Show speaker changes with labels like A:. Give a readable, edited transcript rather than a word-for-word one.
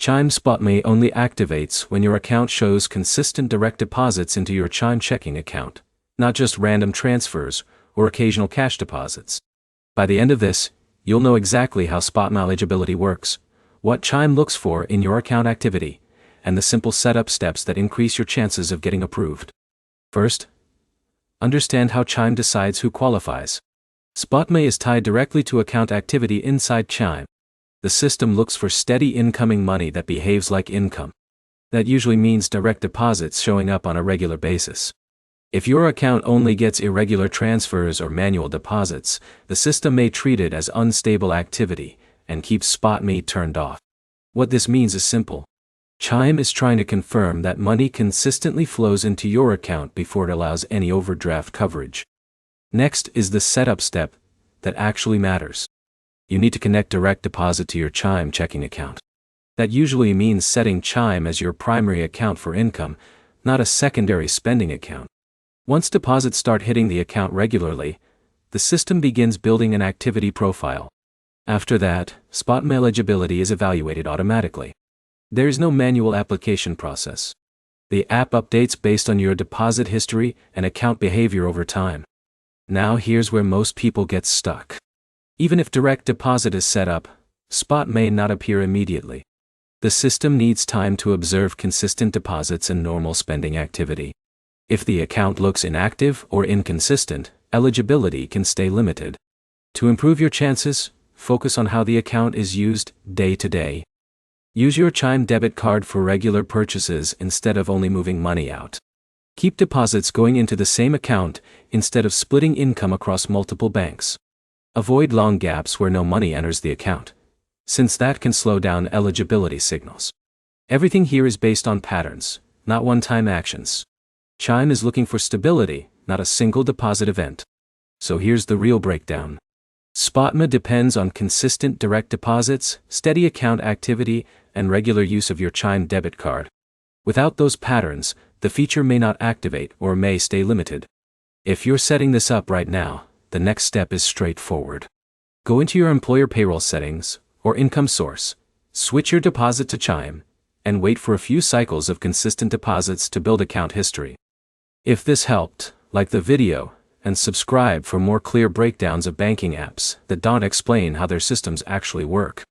A: Chime SpotMe only activates when your account shows consistent direct deposits into your Chime checking account, not just random transfers or occasional cash deposits. By the end of this, you'll know exactly how SpotMe eligibility works, what Chime looks for in your account activity, and the simple setup steps that increase your chances of getting approved. First, understand how Chime decides who qualifies. SpotMe is tied directly to account activity inside Chime. The system looks for steady incoming money that behaves like income. That usually means direct deposits showing up on a regular basis. If your account only gets irregular transfers or manual deposits, the system may treat it as unstable activity and keep SpotMe turned off. What this means is simple. Chime is trying to confirm that money consistently flows into your account before it allows any overdraft coverage. Next is the setup step that actually matters. You need to connect direct deposit to your Chime checking account. That usually means setting Chime as your primary account for income, not a secondary spending account. Once deposits start hitting the account regularly, the system begins building an activity profile. After that, SpotMe eligibility is evaluated automatically. There is no manual application process. The app updates based on your deposit history and account behavior over time. Now here's where most people get stuck. Even if direct deposit is set up, Spot may not appear immediately. The system needs time to observe consistent deposits and normal spending activity. If the account looks inactive or inconsistent, eligibility can stay limited. To improve your chances, focus on how the account is used day to day. Use your Chime debit card for regular purchases instead of only moving money out. Keep deposits going into the same account instead of splitting income across multiple banks. Avoid long gaps where no money enters the account, since that can slow down eligibility signals. Everything here is based on patterns, not one-time actions. Chime is looking for stability, not a single deposit event. So here's the real breakdown. SpotMe depends on consistent direct deposits, steady account activity, and regular use of your Chime debit card. Without those patterns, the feature may not activate or may stay limited. If you're setting this up right now, the next step is straightforward. Go into your employer payroll settings or income source, switch your deposit to Chime, and wait for a few cycles of consistent deposits to build account history. If this helped, like the video, and subscribe for more clear breakdowns of banking apps that don't explain how their systems actually work.